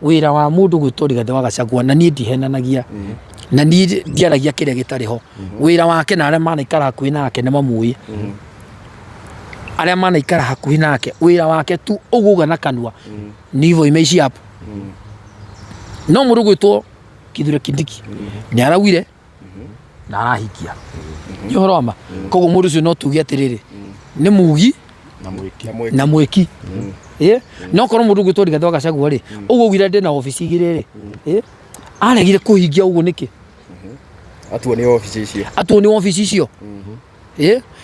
wira wa mundu gwitwo Rigathi wa Gachagua na nie ndihenanagia na nie ndiaragia kiria gitariho wira wake na aria manaikara hakuhi nake nimamui aria manaikara hakuhi nake wira wake tu uguga na kanua nivo imeishi hapo no mundu gwitwo Kithure Kindiki ni arawire na arahikia ni horoma koguo mundu ucio no tugi atiriri ni mugi na mweki no korwo mundu gwitwo Rigathi wa Gachagua ri uguo gwira ndina office igiri ri aregire kuhingia uguo niki atuo ni office icio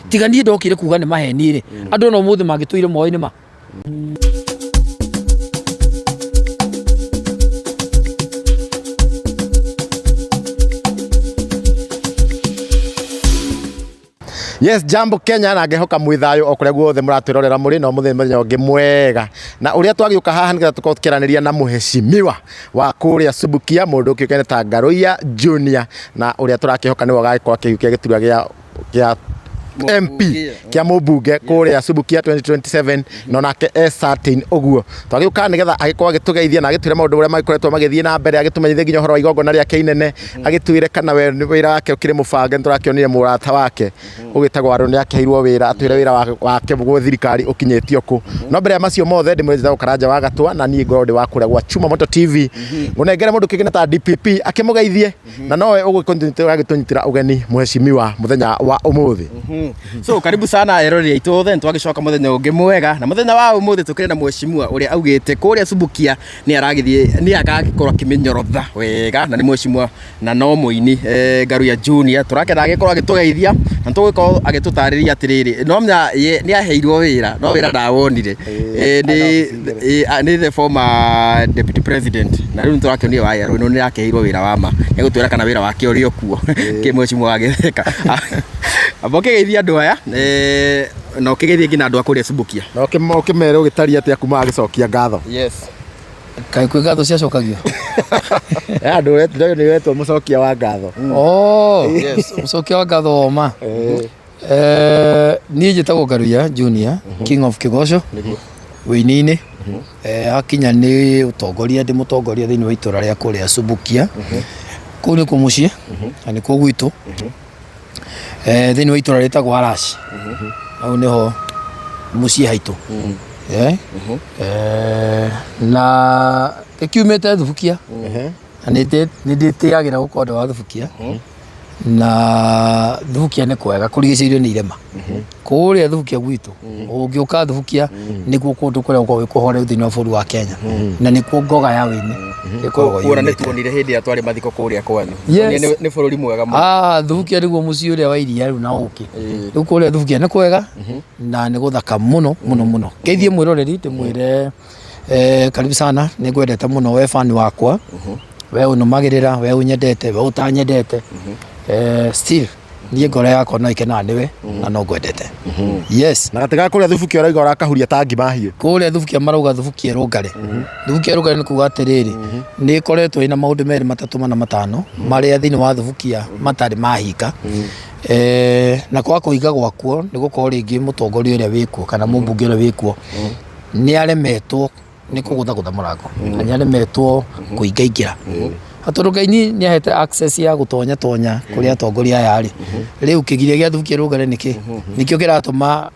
tiga nie ndokire kuga ni maheni ri andu no muthe mangituire moyo-ini ma Yes, jambo Kenya na ngehoka mwithayo okuria guothe muratwirorera muri no muthenya ungi mwega na uria twagiuka haha nigetha tukokeraniria na muheshimiwa wa kuria Subukia mundu ukikene ta Ngaruiya Junior na uria turakihoka ni wagaikwa kiukia giturua gia MP kia mubunge kuria Subukia 2027 no nake certain uguo twagiuka nigetha agikorwa agitugeithia na agitwire maundu uria magikoretwo magithie na mbere agitumenyithia nginya horo wa igongona ria kinene agitwire kana we ni wira wake ukire mubange turakionire murata wake ugitagwo Aaron yakiheirwo wira atwire wira wake gwo thirikari ukinyetio ku no mbere ya macio mothe ndimwetha ukaranja wa gatwa na nie ngoro ndi wa kuria gwa Chuma Moto TV ngunengere mundu kigene ta DPP akimugeithie na nowe ugukontinitira agitunyitira ugeni muheshimiwa muthenya wa umuthi. So karibu sana erori aitu othe ntwagicoka muthenya ungi mwega na muthenya wa umuthi tukire na muheshimiwa uria augite kuria Subukia ni aragithie ni agagikorwo kiminyorotha wega na ni muheshimiwa na no muini Ngaruiya Junior turakenda agikorwo agitugeithia na tugikorwo agitutariria atiriri no mnya ni aheirwo wira no wira ndawonire ni the former deputy president na riu turakionire wa yero no ni akeirwo wira wa ma ni gutwira kana wira wake uri okuo ki muheshimiwa agitheka aboke geithia andu aya no kigeithie ngina andu akuria Subukia no kimere ugitaria atia kuma agicokia ngatho. Yes kai kwi ngatho cia cokagio andu wetu ni wetwo mucokia wa ngatho. Yes mucokia wa ngatho oma ni njitagwo Ngaruiya Junior King of Kigosho wini-ini akinya ni utongoria ndi mutongoria thiini wa itura ria kuria Subukia ku ni kumucie ani ku gwitu thiini wa itura ritagwo Arashi au niho mucie haitu na kiumete Subukia ni nditiagira gukorwo wa Subukia na Subukia ni kwega kurigicirio ni irema kuria Subukia gwitu ungiuka Subukia ni kundu kuria uko wikuhore thiini wa bũrũri wa Kenya na ni ngoga ya wini kuona ni tuonire hindi ya twari mathiko kuria kwanyu ni bũrũri mwega Subukia niguo mucie uria wa iria riu na uki riu kuria Subukia ni kwega na ni guthaka muno geithie mwiroreri ndimwire karibu sana ni ngwendete muno we fan wakwa we unumagirira we unyendete we utanyendete still nie ngoro yakwa no ikena niwe na no ngwendete. Yes na gatiga kuria Subukia uraiga urakahuria tangi mahiu kuria Subukia marauga Subukia rungare Subukia rungare ni kuga atiriri ni koretwo ina maundu meri matatu mana matano maria thiini wa Subukia matari mahika na kwa kuiga gwakwo ni gukorwo ringi mutongoria uria wikuo kana mumbunge uria wikuo ni aremetwo ni kugutha murango na ni aremetwo kuingaingira atondu Ngai ni ahete access ya gutonya kuria atongoria aya ri riu kigiria gia Subukia rungare niki nikio kiratuma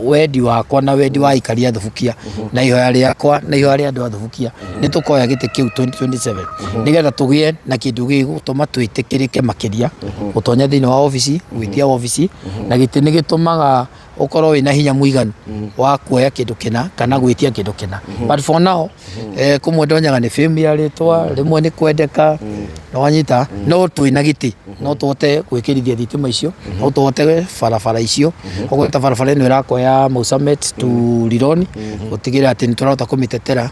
wendi wakwa na wendi wa ikaria Subukia na ihoya riakwa na ihoya ria andu a Subukia ni tukoya gite kiu 2027 nigetha tugie na kindu gigutuma twitikirike makiria gutonya thiini wa office gwithia office na gite ni gitumaga ukorwo wina hinya muiganu wa kuoya kindu kina kana gwitia kindu kina but for now kumwe ndonyaga ni fame ya ritwa rimwe ni kwendeka no wanyita no twina giti no tuhote gwikirithia thitima icio no tuhote barabara icio ogweta barabara ino irakoya Musamet to Rironi gutigira ati niturahota kumitetera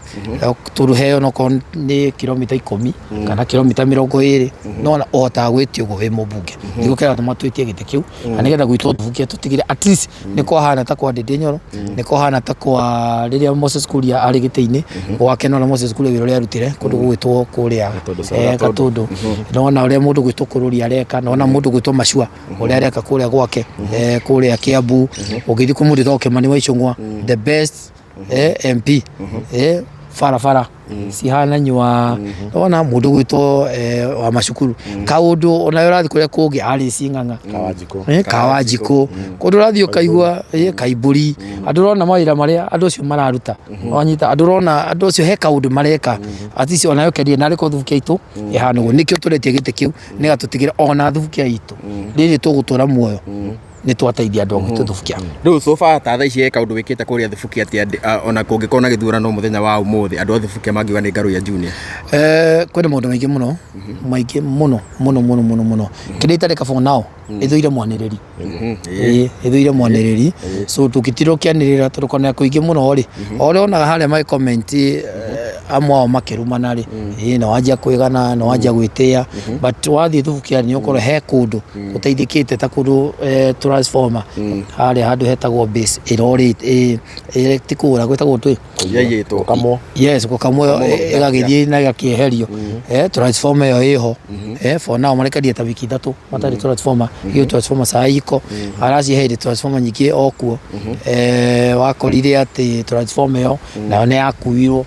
turuheo no kon ni kilomita 10 kana kilomita 20 no na ohota gwitio go we mubunge nigukera tumatwitie giti kiu anigetha gwitwo Subukia tutigire at least niko hana ta kwa Ndindi Nyoro niko hana ta kwa riria Moses Kuria ari giti-ini gwakeno na Moses Kuria wiro ria rutire kundu gwitwo kuria Gatundu nona uria mundu gwitwo kururi areka nona mundu gwitwo Mashua uria areka kuria gwake kuria Kiambu ugithi kumuthi thoke mani wa Icung'wa the best MP barabara cihana nywa ona mundu gwitwo wa macukuru kaundu ona urathi kuria kungi ari cing'ang'a Kawanjiko kundu urathi ukaigua Kaimburi andu urona mawira maria andu acio mararuta wanyita andu urona andu acio he kaundu mareka atici ona yokerie na riko thubukia itu ihana uguo nikio turetie gite kiu nigatutigira ona thubukia itu riri tugutura muoyo ni twateithia andu agwitu thubukia riu sofa ta thaa ici kaundu wikite kuria thubukia ati ona kungikona githurano muthenya wa umuthi andu a thubukia mangiuga ni Ngaruiya Junior kwina maundu maingi muno muno kiri itareka for now ithuire mwaniriri ithuire mwaniriri so tukitirokianirira turukona kuingi muno ri ore onaga haria mai comment amwe makirumana ri no wajia kwigana no wajia gwitia but wathi thubukia ni ukoro he kundu uteithikite ta kundu transformer haria handu hetagwo base irori electrical gwitagwo twi yeyito kamo yes gukamwo igagithie na igakieherio transformer yo iho for now marekadia ta wiki 3 matari transformer hiyo transformer saa iko araci heire transformer nyiki okuo wakorire ati transformer yo na ne akuirwo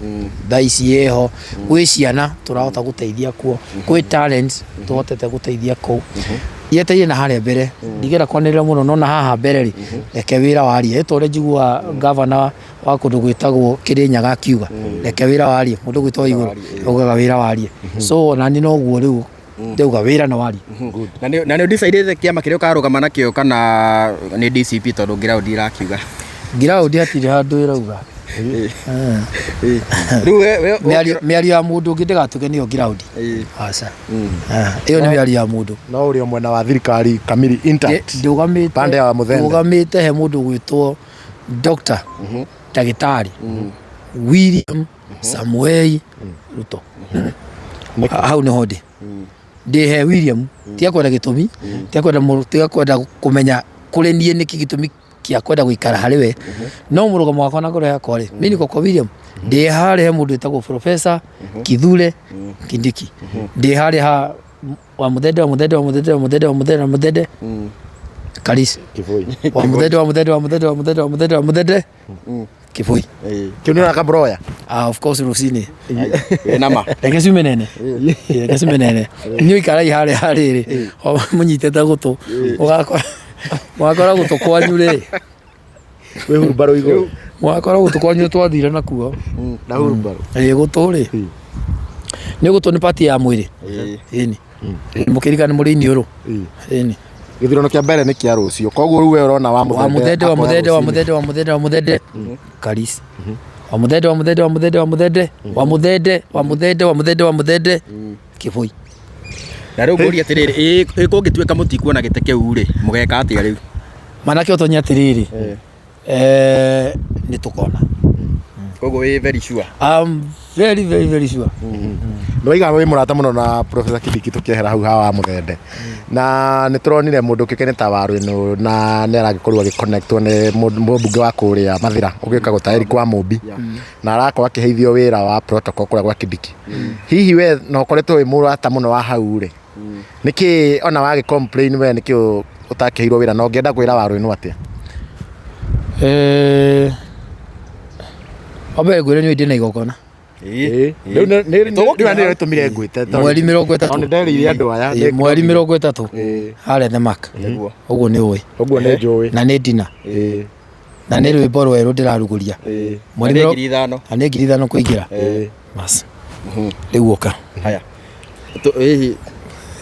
thaici yeho gwi ciana turahota guteithia kuo gwi talents tuhotete guteithia ku yeteire na haria mbere ndigera kwanirira muno no na haha mbere ri reke wira warie etore njigua governor wa kundu gwitagwo Kirinyaga akiuga reke wira warie mundu gwitwo iguru ugaga wira warie so na ni no guo riu ndeuga wira na warie na ni decide kiama kirio karugama nakio kana ni DCP tondu ground irakiuga ground atire handu irauga riu miario ya mundu ungi ndigatuke niyo ground aca iyo ni miario ya mundu no uri mwena wa thirikari kamili intact ndugamite pande ya muthende ndugamite he mundu gwitwo Dr. Dagitari William Samuel Ruto hau ni hodi ndi he William tia kwenda gitumi tia kwenda muruti kwenda kumenya kuri nie niki gitumi kia kwenda guikara hariwe no murugamo wakwa na kuri yakwa ri mimi niko kwa William ndi hari he mundu etagwo Professor Kithure Kindiki ndi hari ha wa muthede Kalisi wa muthede Kiboi kiunira kabroya of course Rusini nama reke cimenene nyu ikara hariri munyitete gutu ugakora gutu kwanyu ri we hurbaro iguru ugakora gutu kwanyu twathire nakuo na hurbaro gutu ri ni gutu ni party ya mwiri ini mukirika ni murini uru ini githurano kia mbere ni kia rucio koguo ruwe urona wa muthende Kalisi wa muthende Kiboi na riu nguri atiriri kungituika mutikuona gite kiu ri mugeka atia riu manake utonya atiriri ni tukona koguo we very sure very sure no iga we murata muno na Professor Kindiki tukihera hau hawa muthende na ni turonire mundu kikene ta waru ino na ne aragikorwo agiconnectwo ni mbunge wa kuria Mathira ugikagwo ta Eric Wamumbi na arako akiheithio wira wa protocol kuria gwa Kindiki hihi we no koretwo wi murata muno wa hau ri niki ona wagi complain we niki utakiheirwo wira no ngenda kwira waru ino atia abe gwire ni ndina igokona riu ni tumire ngwite mweri 30 on nderire andu aya mweri 30 hare the mark uguo ni ui uguo ni njui na ni dina na ni rwimbo rweru ndiraruguria mweri 5 na ni 5 kuingira bas riu oka haya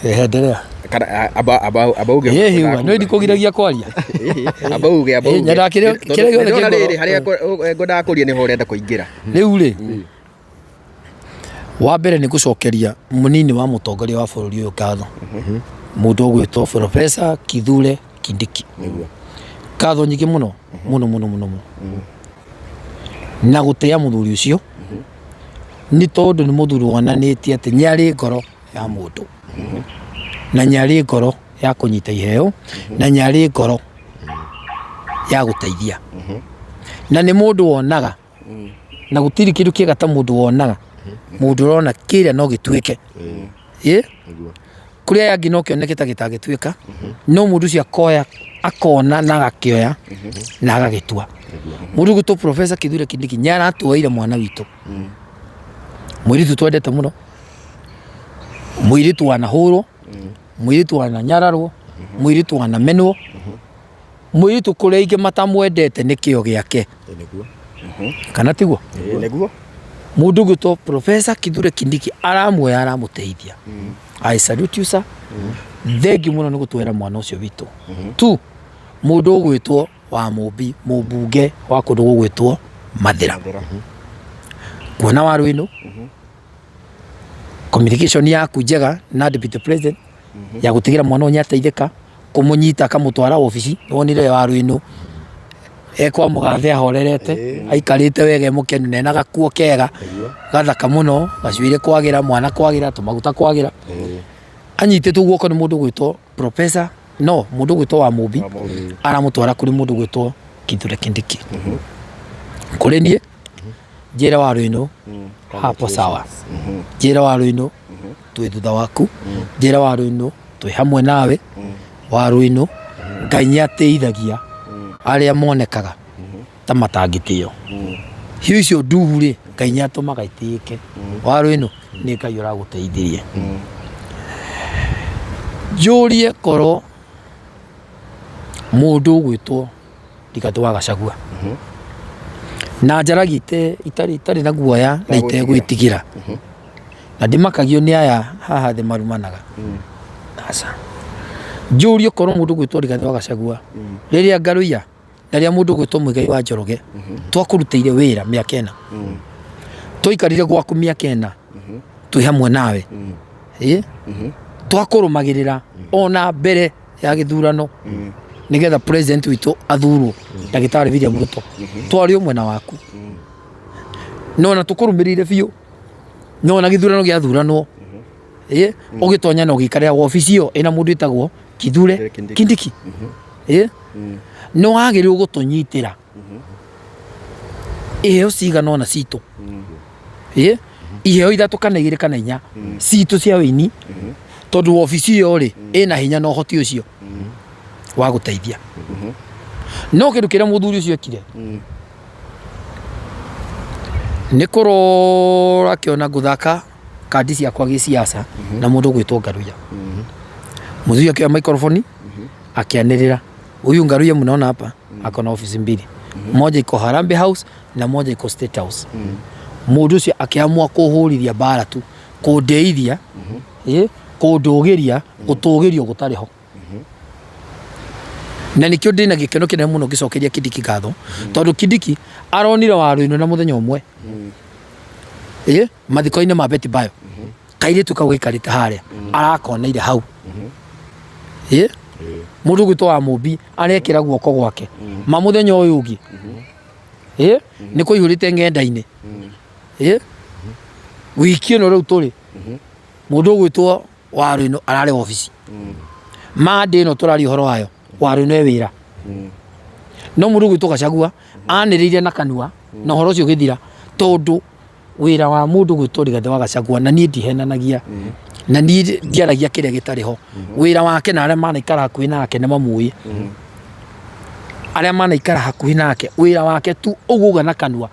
endelea abauge hiwa no ndikugiragia kwaria abauge nyada kire gothe haria ngoda kuria ni ho urenda kuingira riu ri wa mbere ni gucokeria munini wa mutongoria wa bururi uyu ngatho mundu gwitwo Professor Kithure Kindiki ngatho nyingi muno na gutia muthuri ucio ni tondu ni muthuri wonanitie ati nyari ngoro ya mundu na nyari ngoro ya kunyita iheo na nyari ngoro ya guteithia na ni mundu wonaga na gutiri kindu kiega ta mundu wonaga mundu rona kiria no gituike kuria yangi no kioneketa gitagituika no mundu cia koya akona na agakioya na agagitua mundu gutu Professor Kithure Kindiki nyara atuaire mwana witu Mwiritu twendete muno. Mwiritu wanahurwo. Mwiritu wananyararwo. Mwiritu wanamenwo. Mwiritu kuria ingi matamwendete nikio giake. Kana tiguo? Niguo. Mundu gwitwo Professor Kithure Kindiki aramuoya aramuteithia. I salute you sir. Thengi muno ni gutwera mwana ucio witu. Tu mundu gwitwo wa Mumbi, mubunge wa kundu gwitwo Mathira. Kuona waru ino. Communication yaku njega na deputy president ya gutigira mwana onye ateithika kumunyita akamutwara ofici. Wonire waru ino ekwa mugathe ahorerete aikarite wege mukenu nena gakuo kega gathaka muno gacuire kwagira mwana kwagira tumaguta kwagira anyitite guoko ni mundu gwitwo Professor no mundu gwitwo wa Mumbi aramutwara kuri mundu gwitwo Kithure Kindiki. Kuri nie njira waru ino hapo sawa. Njira waru ino twi thutha waku. Njira waru ino twi hamwe nawe. Waru ino Ngai nĩateithagia aria monekaga ta matangitio. Hiu icio nduhu ri Ngai nĩatumaga itiike. Waru ino ni Ngai ũraguteithirie. Njũrie korwo mundu gwitwo Rigathĩ wa Gachagua na njaragia itari na guoya na itegwitigira na ndimakagio ni aya haha thi marumanaga. Aca njũrie korwo mundu gwitwo Rigathĩ wa Gachagua riria ngaruia na riria mundu gwitwo Muigai wa Njoroge twakurutĩire wĩra mĩaka ĩna tũikarire gwaku mĩaka ĩna twi hamwe nawe twakurumagirira ona mbere ya githurano nigetha president witu athurwo Ndagĩtarĩ William Ruto twari umwe na waku no na tukurumirire biũ no na githurano gĩa thuranwo ugitonya na ugikarira ofici iyo ina mundu itagwo Kithure Kindiki no wagirirwo gutunyitira iheo cigana ona citu iheo ithatu kana igiri kana inya citu cia wini tondu ofici iyo ri ina hinya no hoti ucio wa guteithia no kindu kiria muthuri ucio ekire ni kurora kiona guthaka kandi ciakwa gi siasa na mundu gwitwo Ngaruya. Muthuri akioya microphone akianirira uyu Ngaruya mnaona hapa akona ofisi mbili, moja iko Harambee House na moja iko State House. Mundu ucio akiamua kuhurithia bara tu kundeithia kundugiria gutugirio gutariho na nikio ndina gikeno kinene muno gicokeria Kindiki ngatho tondu Kindiki aronire waru ino na muthenya umwe mathiko-ini ma Betty Bayo kairitu kau gaikarite haria arakoneire hau mundu gwitwo wa Mumbi arekira guoko gwake ma muthenya uyu ungi ni kuihurite ng'enda-ini wiki ino riu turi mundu gwitwo waru ino arare ofici mande ino turari horo wayo waru ino wira no mundu gwitwo Gachagua aniriire na kanua na horo ucio githira tondu wira wa mundu gwitwo Rigathĩ wa Gachagua na nie ndihenanagia na nie ndiaragia kiria gitariho wira wake na aria manaikara hakuhi nake ni mamui aria manaikara hakuhi nake wira wake tu uguga na kanua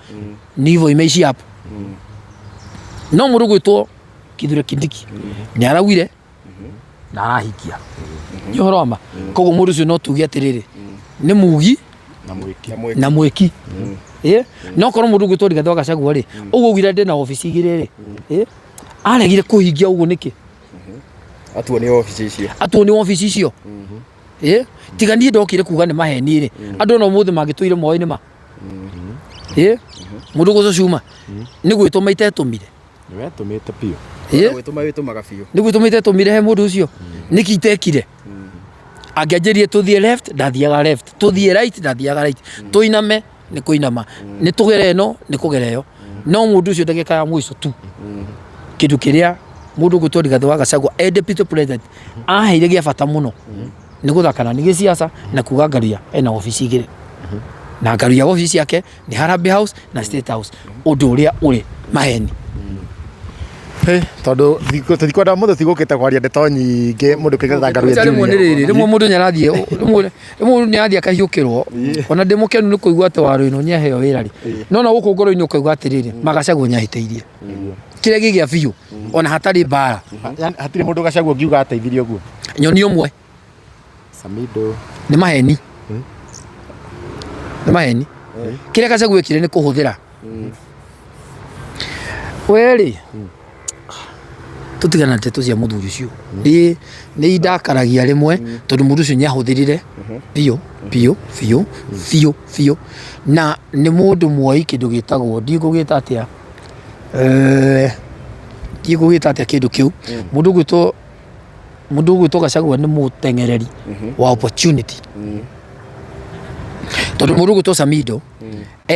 nivo imeishi hapo no mundu gwitwo Kithure Kindiki ni arawire na arahikia nyoroma kogo mundu ucio no tugi atiriri ni mugi na mweki no korwo mundu gwitwo Rigathĩ wa Gachagua ri uguo gwira ndi na ofici igiri ri aregire kuhingia uguo niki atuo ni ofici icio tiga nie ndokire kuga ni maheni ri andu no muthi mangituire moyo-ini ma mundu gucio cuma ni gwitwo maite tumire we tumite pio gwituma witumaga biũ ni gwitwo maite tumire he mundu ucio niki itekire angianjirie tuthie left ndathiaga left tuthie right ndathiaga right tuiname ni kuinama ni tugere eno ni kugera yo no mundu ucio ndagika ya mwico tu kindu kiria mundu gwitwo Rigathĩ wa Gachagua deputy president aheire gia bata muno ni guthakana ni gisiasa na kuga Ngaruya ena ofici igiri na Ngaruya ofici yake ni Harambee House na State House undu uria uri maheni tondu tutikwenda mundu tigukite kwaria ndeto nyingi mundu kigetha Ngaruya rimwe mundu nyarathie rimwe mundu ni athia kahiukirwo ona ndimukenu ni kuigua ati waru ino nyaheo wira ri no na guku ngoro-ini ukaigua atiriri Magachagua nyahiteirie kire gigia biu ona hatari bara hatire mundu Gachagua ngiuga ateithirie uguo nyoni umwe Samido ni maheni ni maheni kire Gachagua ekire ni kuhuthira weri tutigana ndeto cia muthuri ucio ni indakaragia rimwe tondu mundu ucio nyahuthirire biu na ni mundu mwoi kindu gitagwo ndigugita atia kindu kiu mundu gwitwo Gachagua ni mutengereri wa opportunity tondu mundu gwitwo Samido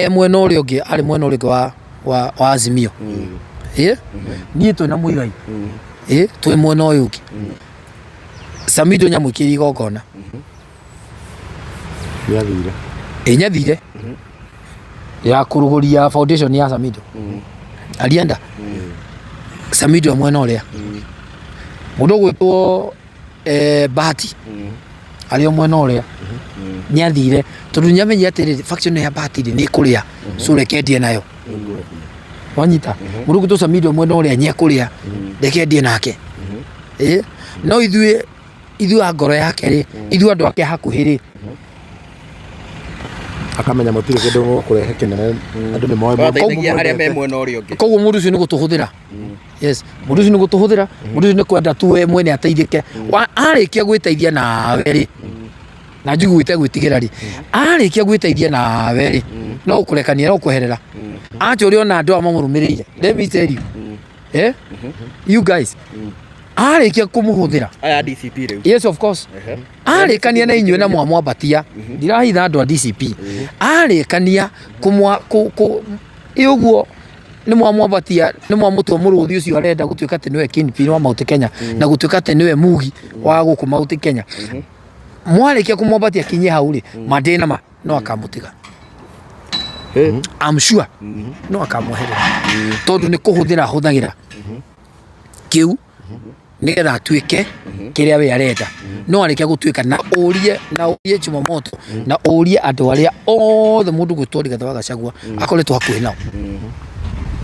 mwena uria ungi ari mwena uria wa Azimio nie twina muigai twi mwena uyu ungi Samido nyamwikiri igongona nyathire ya kuruguria foundation ya Samido alienda Samido mwena uria mundu gwitwo Bahati ari mwena uria nyathire tondu nyamenye atiri faction ya Bahati ni kuria surekendie nayo wanyita mundu gwitwo Samido mwena uria nyekuria ndekendie nake no ithuĩ ngoro yake ri ithuĩ andu ake hakuhĩ akamenya mutire kindu kurehe kinene andu ni moyo aria me mwena uria ungi koguo mundu ucio ni gutuhuthira yes mundu ucio ni gutuhuthira mundu ucio ni kwenda tu we mwene ateithike arikia gwiteithia nawe ri na njiguite gwitigira ri arikia gwiteithia nawe ri no ukurekania no kuherera acho uri ona andu amamurumiriire let me tell you you guys arikia kumuhuthira aya DCP riu yes of course arikania na inywe na mwamwambatia ndirahitha andu a DCP arikania kumwa iguo ni mwamwambatia ni mwamutwa muruthi ucio arenda gutuika ati niwe kingpin wa Mount Kenya na gutuika ati niwe mugi wa guku Mount Kenya mwarikia kumwambatia kinye hau ri madina no akamutiga I'm sure no akamweherera tondu ni kuhuthira huthagira kiu nigetha atuike kiria we arenda no arikia gutuika na urie Chumamoto na urie andu aria othe mundu gwitwo Rigathi wa Gachagua akoretwo hakuhi nao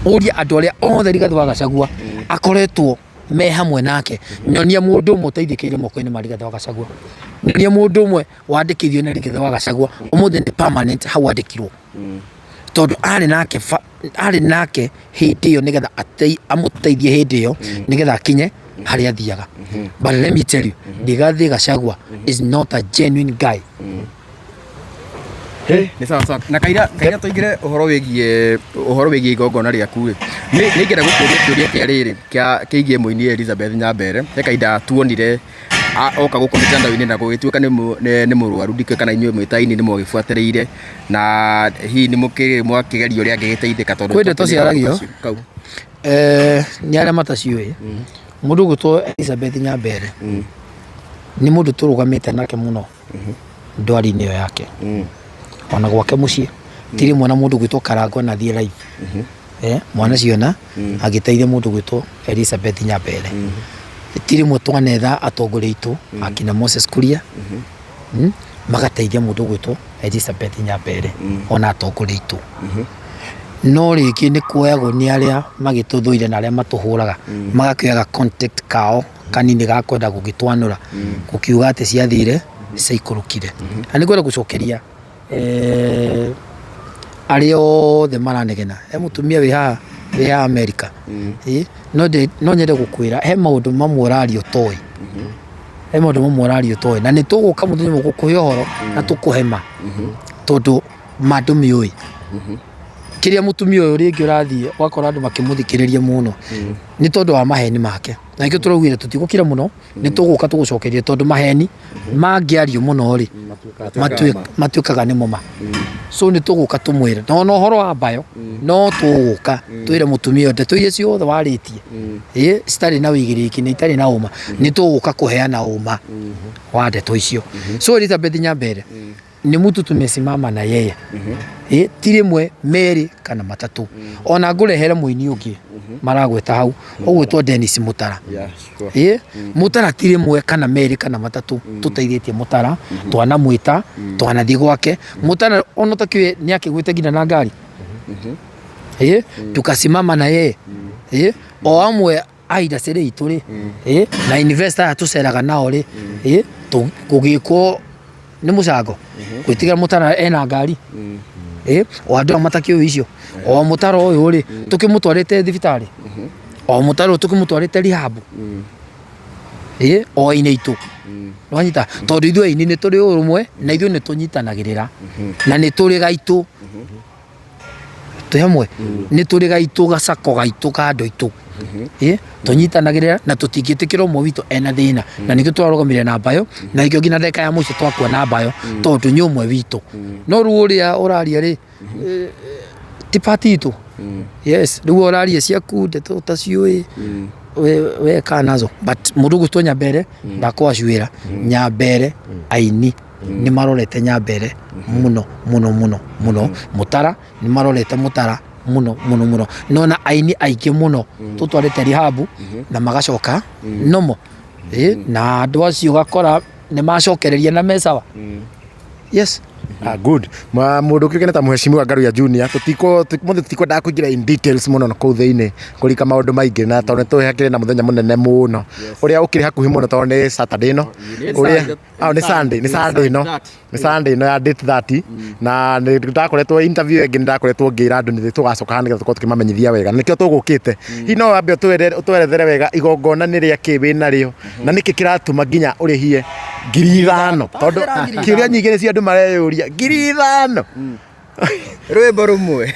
urie andu aria othe Rigathi wa Gachagua akoretwo me hamwe nake nyonia mundu umwe uteithikire moko-ini ma Rigathi wa Gachagua nyonia mundu umwe wandikithio na Rigathi wa Gachagua umuthe ni permanent hau andikirwo tondu ari nake hindi iyo nigetha amuteithie hindi iyo nigetha akinye haria athiaga but let me tell you Rigathi Gachagua is not a genuine guy ni sawa na kaira tuingire uhoro wigie igongona riaku ri ni ngera gukuria kiuria kia riri kiigie muini Elizabeth Nyambere kaida tuonire oka guku mitandao-ini na gugituika ni murwaru ndikwe kana inywe mwitaini ni mwagibuatiriire na hi ni mwakigeria uria angigiteithika tondu kwende to ciaragio ni aria mataciui mundu gwitwo Elizabeth Nyambere ni mundu turugamite nake muno ndwari-ini iyo yake ona gwake mucii tiri mwana mundu gwitwo Karangwa na thie live mwana ciona agiteithia mundu gwitwo Elizabeth Nyambere tiri mutwanetha atongoria itu akina Moses Kuria magateithia mundu gwitwo Elizabeth Nyambere ona atongoria itu no riki ni kuoyagwo ni aria magituthuire na aria matuhuraga magakioyaga contact kao kanini ga kwenda gugitwanura gukiuga ati ciathire ciaikurukire ani kwenda gucokeria aria othe maranegena mutumia wi haha America no nyende gukwira he maundu mamwe urario toi na ni tuguka muthenya mugukuhe uhoro na tukuhema tondu mandu miui kiria mutumia uyu ringi urathie wakora andu makimuthikiriria muno ni tondu wa maheni make na ikio turaugire tutigukira muno ni tuguka tugucokeria tondu maheni mangiario muno ri matuikaga ni moma so ni tuguka tumwire no horo wa bayo no tuguka twire mutumia nde tuiye ciothe waritie citari na wigiriki ni itari na uma ni tuguka kuheana uma wa ndeto icio so Elizabeth Nyambere ni mtu tumesimama na yeye tirimwe meri kana matatu ona ngurehere muini ungi maragweta hau ugwitwo Dennis Mutara Mutara tirimwe kana meri kana matatu tuteithietie Mutara twanamwita twanathie gwake Mutara ona takiwe ni akigwite ngina na ngari tukasimama na yeye o amwe aida cere itu ri na investor tuceraga nao ri kugikwo ni mucango gwitiga mutara ena ngari o andu matakio icio o mutaro uyu ri tukimutwarite thibitari o mutaro tukimutwarite rehab o ine itu nwanyita tondu ithuĩ ini nĩ tũrĩ ũrũmwe na ithuĩ nĩ tũnyitanagĩrĩra na nĩ tũrĩ gaitũ twĩ hamwe nĩ tũrĩ gaitũ gacako gaitũ ka andũ aitũ tũnyitanagĩrĩra na tũtingĩtĩkĩra ũmwe witũ ena thĩna na nĩkĩo twarũgamĩrĩra namba ĩyo na nĩkĩo nginya ndagĩka ya mũico twakua namba ĩyo tondũ nĩ ũmwe witũ no rĩu ũrĩa ũraria rĩ ti party itũ yes rĩu ũraria ciaku ndeto utaciũĩ we kanazo but murugu to Nyambere ndakwacwira Nyambere aini ni marorete Nyambere muno Mutara ni marorete Mutara muno nona aini aingĩ muno tutwarite rehab na magacoka nomo na andu acio gakora ni macokereria na mesawa yes good mundu kĩũkĩne ta Mheshimiwa Ngaruya Junior tutikwenda kũingĩra in details muno na kũu thĩinĩ kũrika maũndũ maingĩ na tondũ twĩhakĩrĩ na mũthenya mũnene mũno ũrĩa ũkĩrĩ hakuhĩ mũno tondũ nĩ Saturday no ũrĩa nĩ Sunday no ya date 30 na nĩndakoretwo interview ĩngĩ nĩndakoretwo ngĩra andũ nĩ tũgacoka nĩgetha tũkorwo tũkĩmamenyithia wega nĩkĩo tũgũkĩte hihi no wambe ũtwerethere wega igongona nĩ rĩa kĩ wĩ narĩo na nĩkĩ kĩratũma nginya ũrĩhie 5,000 tondũ kĩũria nyingĩ nĩ cia andũ mareyũria 5,000 rwĩmbo rũmwe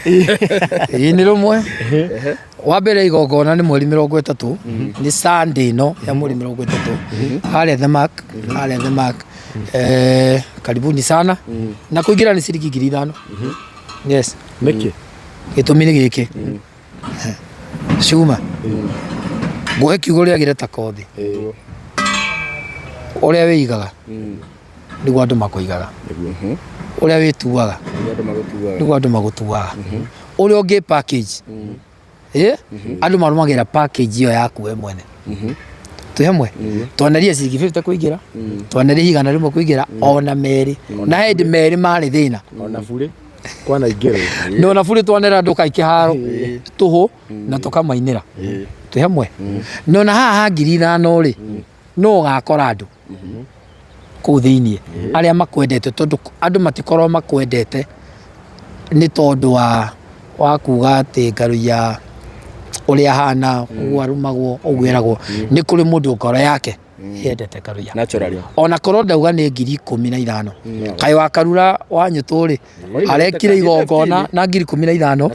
nĩ rũmwe wa mbere igongona nĩ mweri 30 nĩ Sunday no ya mweri 30 harĩa The Mark karibuni sana na kuingira ni ciringi 5,000 yes niki gitumi ni giki Cuma goe kiugo ria gireta kothi uria wigaga niguo andu makuigaga uria wituaga niguo andu magutuaga uria ungi package andu marumagira package iyo yaku we mwene twĩ hamwe twaneria ciringi 50 kuingira twaneria 100 kuingira ona meri na hendi meri marĩ thĩna ona bure kwana ingĩrwo no na bure twanera nduka ikiharo tuhu na tukamainĩra twĩ hamwe no na haha 5,000 ri no gakora andu kũu thĩinĩ arĩa makwendete tondu andu matikorwo makwendete ni tondu wa kuga atĩ Ngaruya uria hana warumagwo ogweragwo ni kuri mundu ngoro yake yendete Ngaruya naturally ona korwo ndauga ni 15,000 kai wa Karura wa Nyũtũ arekire igongona na 15,000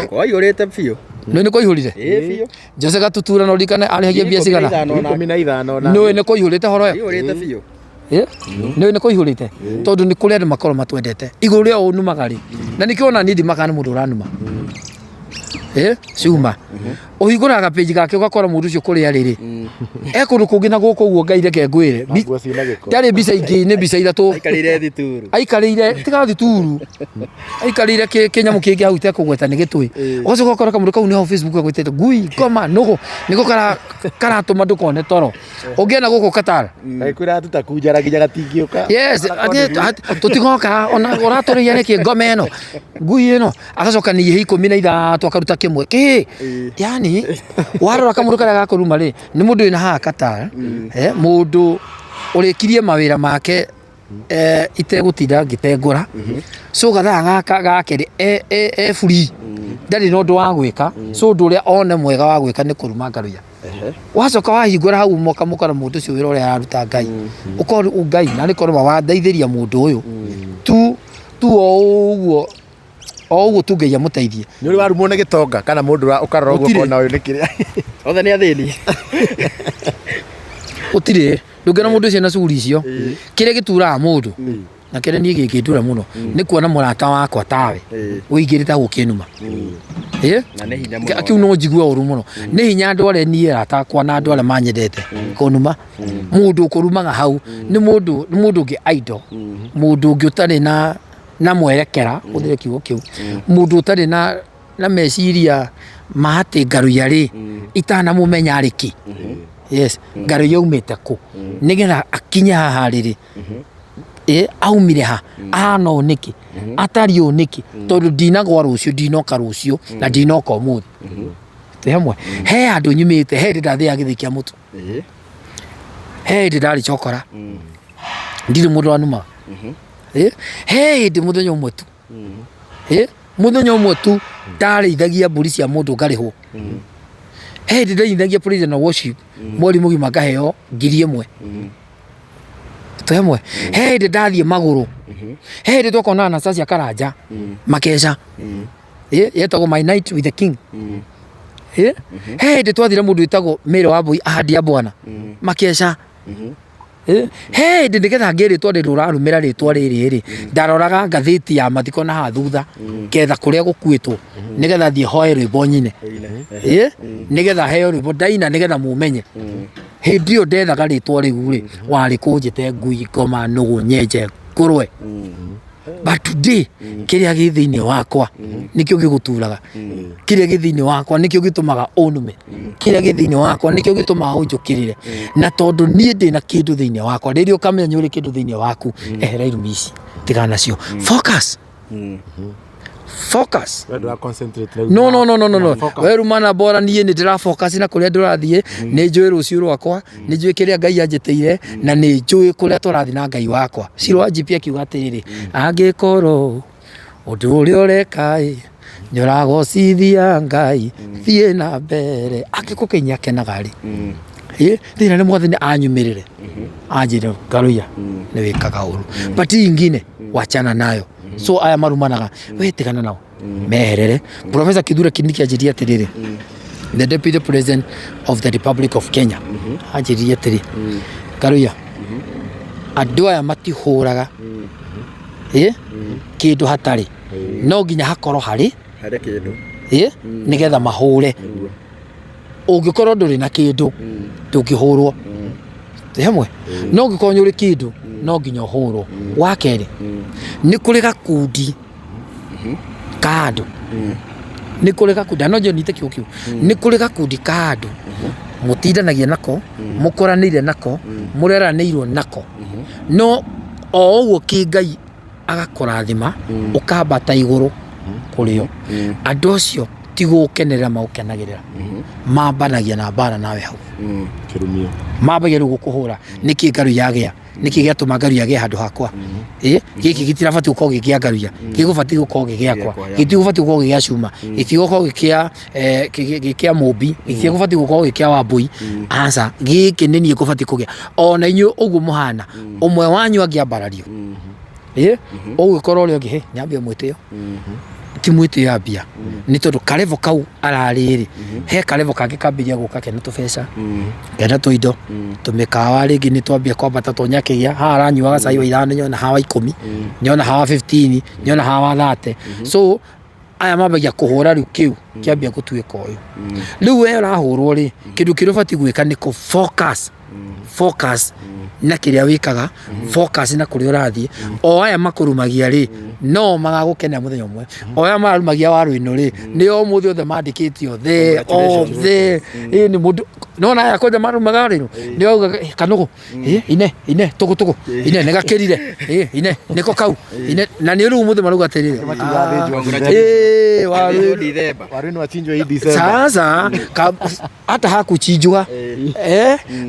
koihurite biũ no ni koihurire biũ Jose Gatutura no rikane arihagia mbia cigana 15,000 no ni koihurite horo koihurite biũ no ni koihurite tondu ni kuri andu makorwo matwendete iguru ria unumagari na nikiona ni ndimakana mundu uranuma Cuma uhinguraga page gake ugakora mundu ucio kuria riri ekundu kungi na guku guo Ngai reke ngwire ndari mbica ingi ni mbica ithatu aikarire tiga thituru aikarire kinyamu kingi hau te kugweta ni gitui ugacoka ukora kamundu kau ni ho Facebook agwetete ngui ngoma nugo niko karatuma ndukone toro ungiena guku Qatar aikwira tutakunjara nginya gatingiuka yes tutigoka ona uratoria niki ngoma eno ngui eno agacoka ni 13 akaruta kimwe ki yani warora kamundu karia gakuruma ri ni mundu ina ha Qatar mundu urikirie mawira make itegutinda ngitengura so gathaa gaka gake ri free ndari no ndu wa gwika so ndu uria one mwega wa gwika ni kuruma Ngaruya wacoka wahingura hau moka mukora mundu ucio wira uria aruta Ngai ukori Ngai na ni korwa wandeithĩria mundu uyu tu o uguo tungeia muteithie ni uri warumwo ni gitonga kana mundu ukarora uguo kona uyu ni kiria othe ni athini utire ndungena mundu ucio na cuguri icio kiria gituraga mundu na kiria nie gikitura muno ni kuona murata wakwa tawe uingirite gukinuma na ni hinya muno akiu no njigua uru muno ni hinya andu aria nie rata kwa na andu aria manyendete kunuma mundu kurumaga hau ni mundu ngi idol mundu ngi utari na mwerekera uthire kiugo kiu mundu utari na meciria mahati Ngaruya ri itana mumenya ariki yes Ngaruya umite ku nigetha akinya haha riri aumire ha ahana uniki atari uniki tondu ndinagwa rucio ndinoka rucio na ndinoka umuthi te hamwe he andu nyumite he ndathi ya githi kia mutu he ndari chokora ndiri mundu anuma he ndi muthenya umwe tu muthenya umwe tu ndareithagia mburi cia mundu ngarihwo he ndareithagia praise and worship mweri mugima ngaheo 1,000 te hamwe he ndathie maguru he twakona na cia karanja makeca yetagwo my night with the king he twathire mundu witagwo Mary Wambui ahadi ya Bwana makeca he ndigetha ngiritwo ndirurarumira ritwa riri ndaroraga ngathiti ya mathiko na hathutha ketha kuria gukuitwo nigetha thie hoe rwimbo nyine nigetha heo rwimbo ndaina nigetha mumenye hindi yo ndethaga ritwa riu ri wari kunjite ngui ngoma nugu nyenje kurwe but today kiria gi thiini wakwa nikio giguturaga kiria gi thiini wakwa nikio gitumaga unume kiria gi thiini wakwa nikio gitumaga unjukirire na tondu nie ndina kindu thiini wakwa riria ukamenya nyuri kindu thiini waku ehera irumi ici tigana cio focus no weru mana bora nie ni ndira focus na kuria ndirathie ni njui rucio rwakwa ni njui kiria Ngai anjiteire na ni njui kuria turathi na Ngai wakwa Ciro Wanjipi akiuga atiriri angikoro undu uria ureka nyoragocithia Ngai thie na mbere angikukenya akenaga ri thina ni mwathani anyumirire anjire ngaruya ni wikaga uru but ingine wachana nayo so aya marumanaga wetigana nao meherere Professor Kithure Kindiki ajiria atiriri the Deputy President of the Republic of Kenya ajiria atiriri ngaruya andu aya matihuraga kindu hatari no nginya hakorwo hari kindu nigetha mahure ungikorwo nduri na kindu ndungihurwo te hamwe no ungikorwo nyuri kindu no nginya uhurwo wa keri ni kuri gakundi kado ni kuri gakundi no nite kiukiu ni kuri gakundi kado mutindanagia nako mukoranire nako mureranirwo nako no o uguo kingai agakurathima ukambata iguru kurio andu acio tigukenera maukenagirira mambanagia na mbara nawe hau kirumio mambagia gukuhura niki ngaru yagia niki giatuma ngaru yagia handu hakwa giki gitirabati gukorwo gikia ngaruya gigubati gukorwo gigiakwa gitigubati gukorwo gigiacuma gitigubati gukorwo gikia Mumbi gitigubati gukorwo gikia Wambui aca giki nini gikubati kugia ona inyu uguo muhana umwe wanyu angiambarario ugikorwo uri ungi nyambia mwitio ti mwitio yambia ni tondu karevo kau arariri he karevo kangi kambiria guka kena tubeca kena tuindo tumikawa ringi ni twambia kwambata tonyakigia hara nyuaga cai wa 5 nyona hawa 10 nyona hawa 15 nyona hawa 30 so aya mambagia kuhura riu kiu kiambia gutuika uyu riu we urahurwo ri kindu kirubati gwika ni ku focus na kiria wikaga focus na kuria urathie o aya makurumagia ri no magagukena muthenya umwe o aya marumagia waru-ino ri ni o muthi othe mandikitio the ni mundu no na aya konja marumaga ri ni auga kanugu ine tugu ine negakirire ine niko kau ine na ni ru muthi maruga atirire waru-ino achinjwa hii December sasa hata hakuchinjwa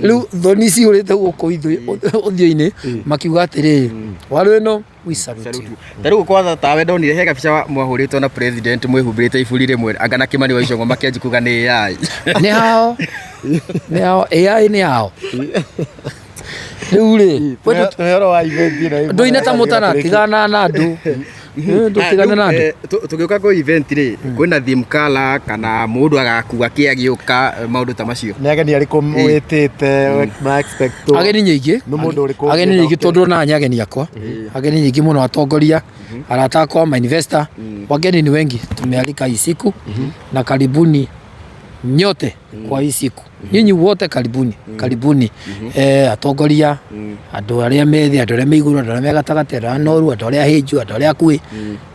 riu thoni ciurite guku ithu uthio-ini makiuga atiriri waru-ino we salute tariu kwanza tawe ndonire he gabica mwahuritwo na president mwihumbirite iburi rimwe anga na Kimani wa Icũng'wa makianji kuga ni AI ni hao AI ni hao riu ri hero wa event ndu ina ta mutana tigana na ndu tigana na ndu tugiuka ku event ri kwina theme color kana mundu agakuga kiagiuka maundu ta macio ni ageni ariku mwitite ma expect ageni nyingi no mundu uriku ageni nyingi tondu na nyageni yakwa ageni nyingi muno atongoria arata kwa ma investor wageni ni wengi tumealika hii siku na karibuni nyote kwa hii siku nyinyi wote karibuni atongoria andu aria methi andu aria meiguru andu aria megatagati andu aria noru andu aria hinju andu aria akui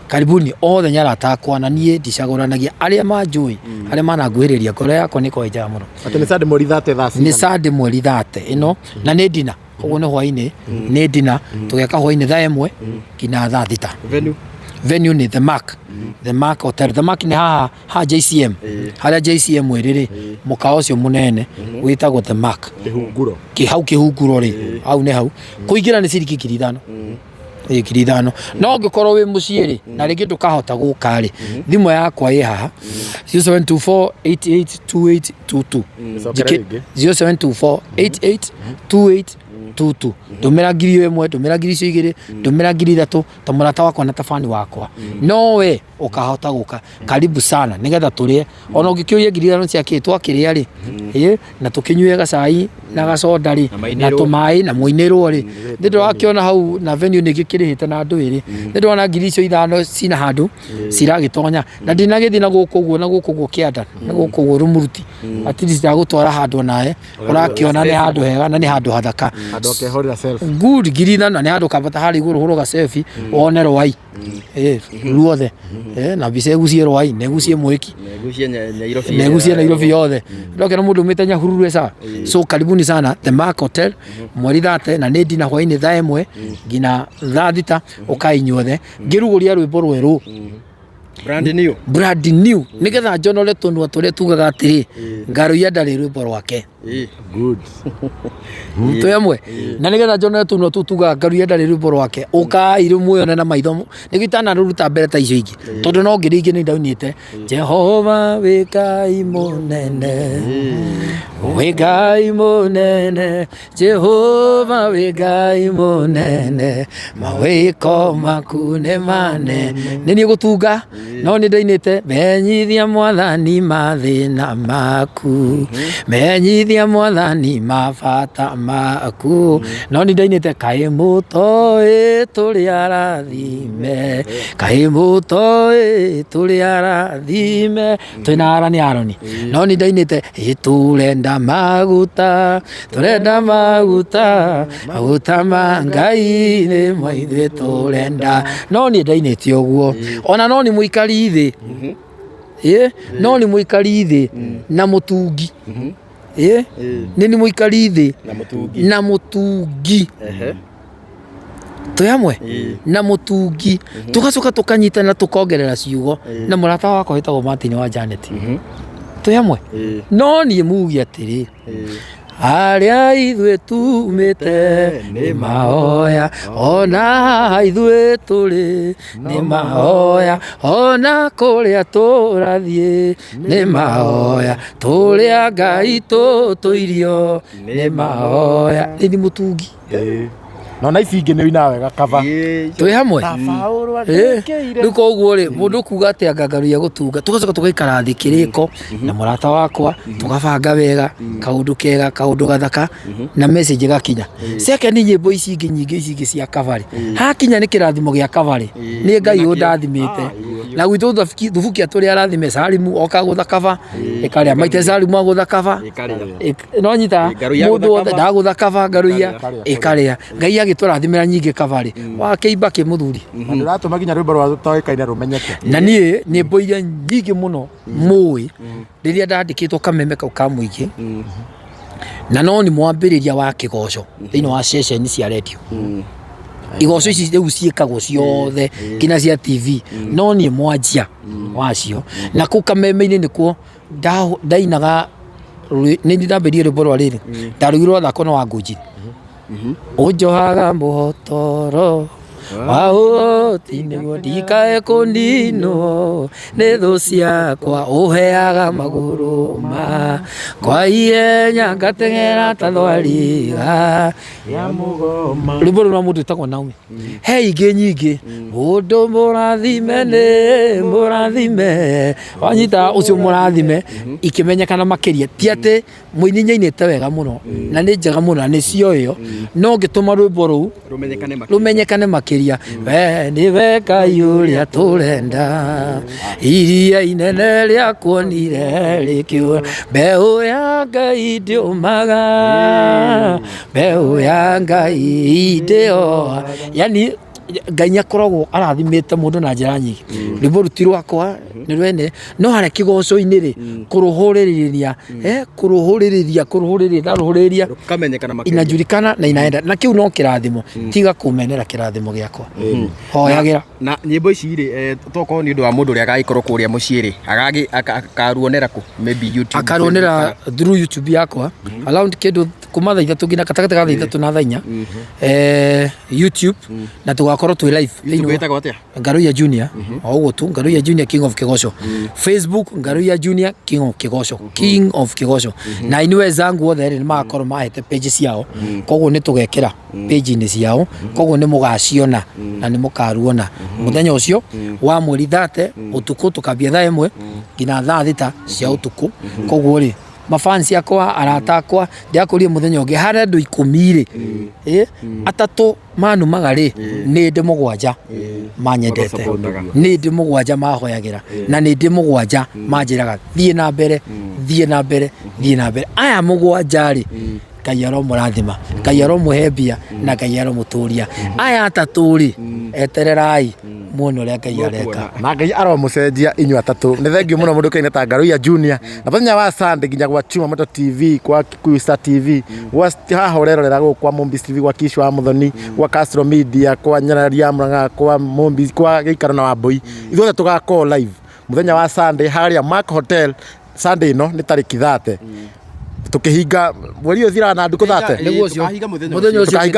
karibuni othe nyarata kwa na nie ndicaguranagia aria manjui aria mananguhiriria ngoro yakwa ni kwenja muno ati ni Sunday mweri 30 thasi ni Sunday mweri 30 ino na ni dina koguo ni hwaini ni dina tugeka hwaini thaa 1 kina thaa 6 venue ni The Mark. The Mark Hotel. The Mark ni ha JCM. Haria JCM riri mukao cio munene witagwo The Mark. Kihunguro. Hau kihunguro ri. Hau ne hau. Kuingira ni ciringi 5,000. Ngiri ithano no ngikorwo wi mucii ri na ringi ndukahota guka ri thimu yakwa i haha 0724882822 0724882822 ndumira ngiri imwe ndumira ngiri cio igiri ndumira ngiri ithatu ta murata wakwa na tabani wakwa no we ukahota guka karibu sana nigetha turie ona ungikiuria ngiri ithano cia ki twakiria ri na tukinyue gacai na gacoda ri na tumai na muinirwo ri ndirakiona hau na venue ni gikirihite na andu iri ndirona ngiri icio ithano cina handu ciragitonya na ndinagithi na guku kianda na guku rumuruti at least ndagutwara handu nae urakiona ni handu hega na ni handu hathaka handu ukehorera selfie good ngiri ithano na handu kabata hari iguru huruga selfie wone rwai ruothe na bica egucie rwai negucie mwiki negucie Nairobi yothe ndokera mundu umite Nyahururu esa so karibuni sana The Mark Hotel mweri 30 na nindi na hwaini thaa 1 ngina thaa 6 ukainyuothe ngiruguria rwimbo rweru brand new nigetha njonore tunwa turia tugaga atiri ngaruia ndari rwimbo rwake good tuyamwe na nigetha njonore tunwa tutugaga ngaruia ndari rwimbo rwake ukairu muone na maitho nigitana ruruta mbere ta icio ingi tondu no ngiri ingi ni ndaunite Jehova we Ngai munene we Ngai munene Jehova we Ngai munene mawiko maku ne manene nini gutunga no ni ndainite menyithia mwathani mathina maku menyithia mwathani mabata maku no ni ndainite kai mutoi turi arathime kai mutoi turi arathime twina arani aroni no ni ndainite turenda maguta maguta ma Ngai ni maithe turenda no ni ndainite uguo ona no ni muikari thi no ni muikari thi na mutungi ni muikari thi na mutungi tuyamwe na mutungi tugacoka tukanyitana tukongerera ciugo na murata wakwa witagwo Martin wa Janet tuyamwe no ni mugi atiri aria ithwe tumite ni mahoya ona ithwe turi ni mahoya ona kuria turathie ni mahoya turia Ngai tuirio ni mahoya ni mutungi no na ici ingi ni wina wega kava twi hamwe nduko uguo ri mundu kuga ati angangaruia gutunga tugacoka tugaikara thi kiriko na murata wakwa tugabanga wega kaundu kega kaundu gathaka na message gakinya second nyimbo ici ingi nyingi ici ingi cia kavari hakinya ni kirathimo gia kavari ni Ngai undathimite na gwitu thubukia turi arathime Salimu oka gutha kava ikaria maite Salimu agutha kava no nyita mundu wothe ndagutha kava ngaruia ikaria Ngai agiturathimira nyingi kavari wakeimba ki muthuri ndiratuma ginya rwimbo rwa toikaine rumenyeke na nie nyimbo iria nyingi muno mui riria ndandikitwo kameme kau ka muingi na no ni mwambiriria wa kigoco thiini wa session cia radio igoco ici riu ciikagwo ciothe kina cia TV no ni mwanjia wacio na ku kameme-ini nikuo ndainaga ni ndambirie rwimbo rwa riri ndarugirwo thako no wa Ngunji ujohaga muhotoro wao tiniguo ndikae kundino nĩ thũ ciakwa ũheaga magũrũ ma kwa ihenya ngateng'era ta thwariga ya mũgoma rwĩmbo rũu rwa mũndũ wĩtagwo Naomi he ingĩ nyingĩ mũndũ mũrathime nĩ mũrathime wanyita ũcio mũrathime ikĩmenyekana makĩria ti atĩ mũini nĩainĩte wega mũno na nĩ njega mũno na nĩcio ĩyo no ngĩtũma rwĩmbo rũu rũmenyekane makĩria we niwe Ngai ũrĩa tũrenda iria inene rĩa kuonire rĩkĩũra mbeũ ya Ngai ndĩũmaga mbeũ ya Ngai ndĩoa yani Ngai nĩakoragwo arathimĩte mũndũ na njĩra nyingĩ rwĩmbo ruti rwakwa nĩ rwene no harĩa kĩgoco-inĩ rĩ kũrũhũrĩrĩria kũrũhũrĩrĩria kamenyekana makĩria inajulikana na inaenda na kĩu no kĩrathimo tiga kũmenera kĩrathimo gĩakwa hoyagĩra na nyĩmbo ici rĩ tokorwo nĩ ũndũ wa mũndũ ũrĩa agagĩkorwo kũrĩa mũciĩ rĩ akaruonera kũ maybe YouTube akaruonera through YouTube yakwa around kĩndũ kuma thaa 3 nginya gatagatĩ ga thaa 3 na thaa 4 YouTube na tugakorwo twĩ live twĩtagwo atĩa Ngaruya Junior ũguo tu Ngaruya Junior King of Kĩgoco Facebook Ngaruya Junior King of Kĩgoco na inyuĩ zangu othe nĩ magakorwo mahete page ciao koguo nĩ tũgekĩra page-inĩ ciao koguo nĩ mũgaciona na nĩ mũkaruona mũthenya ũcio wa mweri 30 ũtukũ tukambia thaa 1 nginya thaa 6 cia ũtukũ koguo rĩ mafansi yakwa arata akwa ndiakũrie mũthenya ũngĩ harĩa andũ 10 rĩ atatũ manu magarĩ nĩ ndĩ mũgwanja manyendete nĩ ndĩ mũgwanja mahoyagĩra na nĩ ndĩ mũgwanja manjĩraga thiĩ na mbere aya mũgwanja rĩ Ngai aromũrathima Ngai aromũhembia na Ngai aromũtũria aya atatũ rĩ etererai muone ũrĩa Ngai areka na Ngai aromũcenjia inyuĩ atatũ nĩ thengiũ mũno mũndũ kaine ta Ngaruya Junior na mũthenya wa Sunday nginya gwa Chumamoto TV kwa Kikuyu Star TV gwa haha ũrerorera gũkũ kwa Mombis TV gwa Kishu wa Muthoni gwa Castro Media kwa Nyararia Murang'a kwa Mombis kwa Gĩikaro na Wambui ithuothe tũgakorwo live mũthenya wa Sunday harĩa Mark Hotel Sunday ino nĩ tarĩki 30 tukihinga mweri uthira na nduko thate tukahinga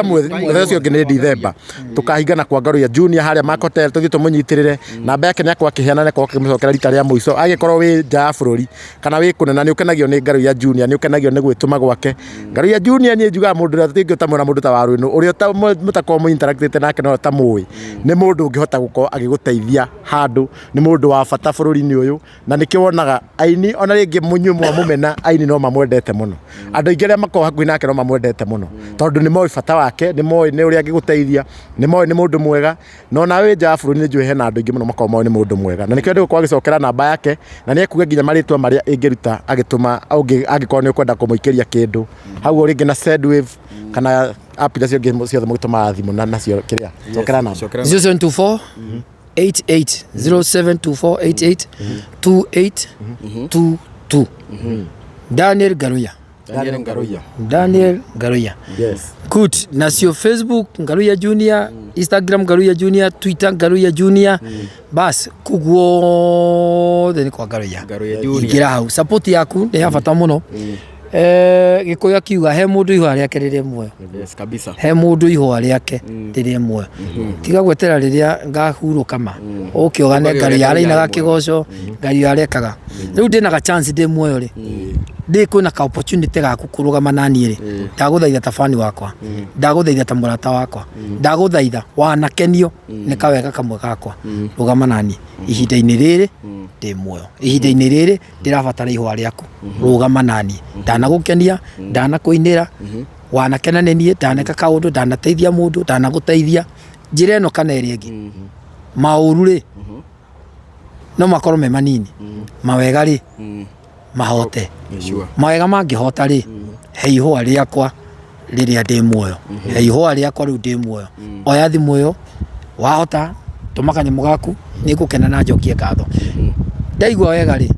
mweri ucio ngi ni December tukahinga na kwa Ngaruya Junior haria Mark Hotel tuthi tumunyitĩrĩre namba yake nĩ kwa kiheana nĩ kwa kimũcokera rita rĩa mũico agĩkorwo wĩ nja ya bũrũri kana wĩ kũnena nĩ ũkenagio nĩ Ngaruya Junior nĩ ũkenagio nĩ gwĩtũma gwake Ngaruya Junior nĩ njuga mũndũ ũrĩa tũtingĩtamwĩra mũndũ ta waru ĩno ũrĩa mũtakorwo mũ interactĩte nake no ta mũĩ nĩ mũndũ ũngĩhota gũkorwo agĩgũteithia handũ nĩ mũndũ wa bata bũrũri-inĩ ũyũ na nĩkĩo wonaga aini ona rĩngĩ mũnyuo mũmena aini no mamwendete mũno andũ aingĩ arĩa makoragwo hakuhĩ nake no mamwendete mũno tondũ nĩ moĩ bata wake nĩ moĩ nĩ ũrĩa angĩgũteithia nĩ moĩ nĩ mũndũ mwega no nawe nja ya bũrũri nĩ njũĩ hena andũ aingĩ mũno makoragwo moĩ nĩ mũndũ mwega na nĩkĩo ndĩgũkorwo agĩcokera namba yake na nĩ ekuga nginya marĩtwa marĩa ĩngĩruta agĩtũma angĩkorwo nĩ ũkwenda kũmũikĩria kĩndũ hau rĩngĩ na Sendwave kana app iria ciothe ciothe mũgĩtũmaga thimũ na nacio kĩrĩa cokera namba 0724 88 0724882822 Daniel Ngaruya. Yes. Good. Na sio Facebook Ngaruya Junior, Instagram Ngaruya Junior, Twitter Ngaruya Junior. Bas kuguo theni kwa Ngaruya Junior. Igira hau support yaku ni ya bata muno. Gĩkũyũ akiuga he mũndũ ihũa rĩake rĩrĩ muoyo. Yes kabisa. He mũndũ ihũa rĩake rĩrĩ muoyo. Tiga gwetera rĩrĩa ngahurũka ma. Ũkĩogane Ngaruya arainaga kĩgoco, Ngaruya arekaga. Rĩu ndĩ na chance ndĩ muoyo rĩ. Ndĩ kwĩna ka opportunity gaku kũrũgama nani rĩ. Ndagũthaitha ta fani wakwa. Ndagũthaitha ta mũrata wakwa. Ndagũthaitha wanakenio nĩ kawega kamwe gakwa. Rũgama nani ihinda-inĩ rĩrĩ ndĩ muoyo. Ihinda-inĩ rĩrĩ ndĩrabatara ihũa rĩaku. Rũgama nani. Ndanagũkenia, ndanakũinĩra, wanakena nĩ niĩ, ndaneka kaũndũ, ndanateithia mũndũ, ndanagũteithia. Njĩra ĩno kana ĩrĩa ĩngĩ. Maũru rĩ no makorwo me manini. Mawega rĩ mahote. Mawega mangĩhota rĩ he ihũa rĩakwa rĩrĩa ndĩ muoyo. He ihũa rĩakwa rĩu ndĩ muoyo. Oya thimũ ĩyo wahota tũma kanyamũ gaku nĩ ngũkena na njokie ngatho. Ndaigua wega rĩ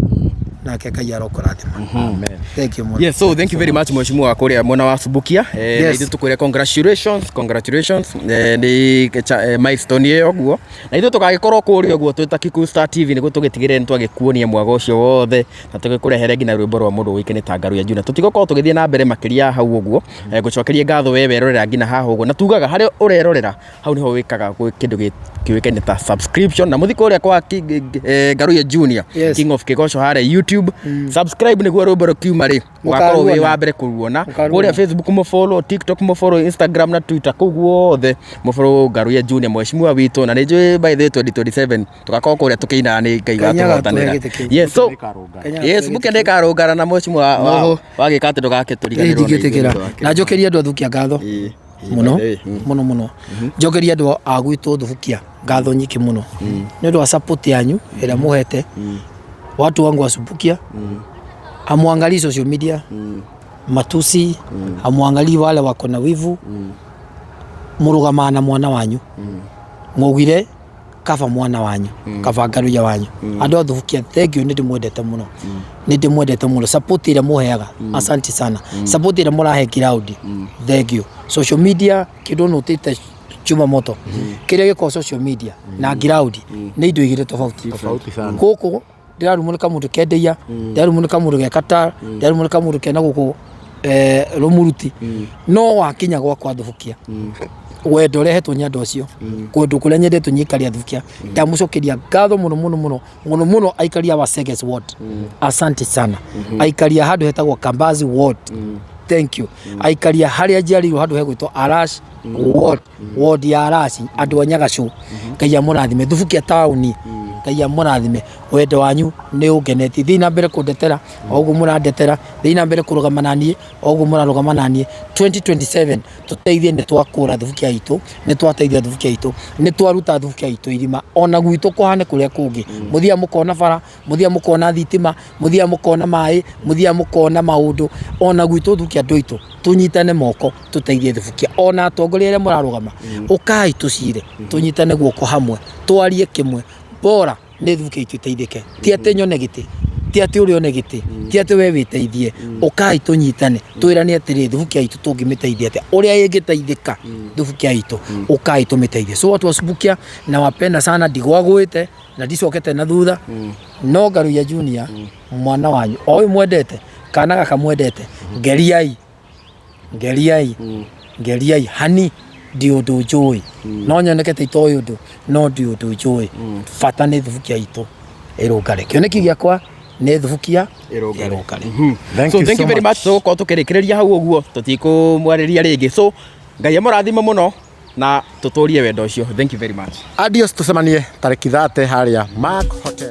nake Ngai arokũrathima. Amen. Thank you much. Yes, so thank you very much mheshimiwa kuria mwana wa Subukia. Ithu tukwire congratulations. Ni milestone iyo guo. Na ithu tugagikorwo kuria guo twita Kikuyu Star TV niguo tugitigire twagikuonia mwago ucio wothe na tugikurehere nginya rwimbo rwa mundu wikene ta Ngaruya Junior. Tutigokorwo tugithie na mbere makiria hau uguo. Gucokeria ngatho wewe erorera nginya haha uguo. Na tugaga hari urerorera hau niho wikaga kindu kiwikene ta subscription na muthiko uria kwa Ngaruya Junior King of Kĩgoco hare YouTube. Subscribe niguo rwimbo rukiuma ri ugakorwo wi wa mbere kuruona kuria Facebook mo follow, TikTok mo follow, Instagram na Twitter kuguothe mo follow Ngaruya Junior mheshimiwa witu na nijui by the 2027 tugakorwo kuria tukiina ni Ngai gatuhotanira. Yes, so yes buke ndikarungana na mheshimiwa wa gikate ndugake turiganirwo na njokeria andu athukia ngatho muno njokeria andu agwitwo thubukia ngatho nyiki muno ni andu a support yanyu ira muhete watu wangu wa Subukia. Amwangalie social media matusi, amwangalie wale wako na wivu, murugamana mwana wanyu. Mugire kaba mwana wanyu kaba ngaruya wanyu andu athubukia thank you ndimwendete muno ndimwendete muno support ile muheaga asante sana support ile murahe ground thank you social media kidono tete chuma moto kile giko social media na ground ni indo igire tofauti sana koko ndirarumulika mundu kendeia ndirarumulika mundu gekata ndirarumulika mundu kena guku rumuruti no wakinya gwakwa thubukia wendo rehetwo nyando cio kundu kuria nyendetwo nyikaria thubukia ndamucokeria ngatho muno aikaria wa Seges ward asante sana aikaria handu hetagwo Kambazi ward thank you aikaria haria njiarirwo handu hegwitwo Arash ward ya Arash andu anyagacu Ngai amurathime thubukia tauni Ngai amurathime wendo wanyu ni ungeneti thina mbere kundetera oguo murandetera thina mbere kurugama nanie oguo murarugama nanie 2027 tuteithie ni twakura thubukia itu ni twateithia thubukia itu ni twaruta thubukia itu irima ona gwitu kuhane kuria kungi muthia mukona bara muthia mukona thitima muthia mukona mai muthia mukona maundu ona gwitu thubukia ndoitu tunyitane moko tuteithie thubukia ona atongoria aria murarugama ukai tucire tunyitane guoko hamwe twarie kimwe bora ni thubukia itu teithike ti ate nyone giti ti ate uri one giti ti ate we witeithie ukai tunyitane twirane atiri thubukia itu tungimiteithia ate uria ingiteithika thubukia itu ukai tumiteithie so watu wasubukia na wapenda sana ndigwagwite na ndicokete na thutha no Ngaruya Junior mwana wanyu oi mwendete kana gaka mwendete ngeriai hani ndiundu njui no nyonekete itoy undu no ndiundu njui fata ni thubukia itu irungare kioneki giakwa ni thubukia irungare so thank you very much so ko tukirekereria hau uguo tutikumwariria ringi so Ngai amurathime muno na tuturie wendo ucio thank you very much adios tusemanie tariki 30 haria Mark Hotel